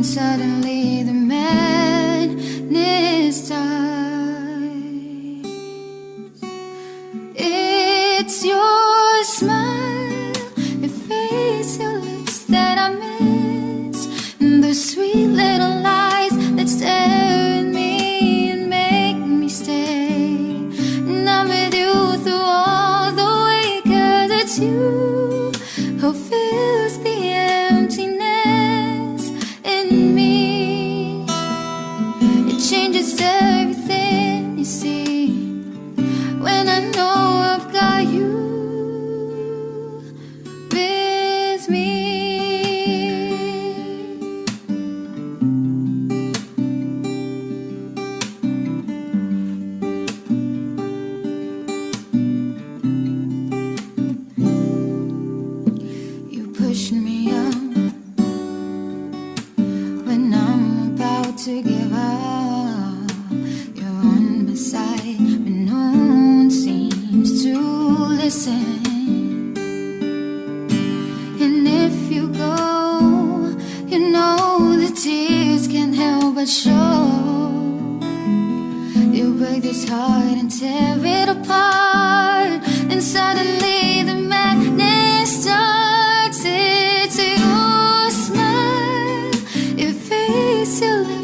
suddenly the madness starts. It's your smile, your face, your lips that I miss, and the sweet little lies that stare at me and make me stay. And I'm with you through all the way, 'cause it's you who fills the emptiness in me. It changes everything, you see, when I know I've got you with me. You push me up when I'm about to give up. You're on my side, but no one seems to listen. And if you go, you know the tears can't help but show. You break this heart and tear it apart, and suddenly the madness starts. It's your smile, your face, your lips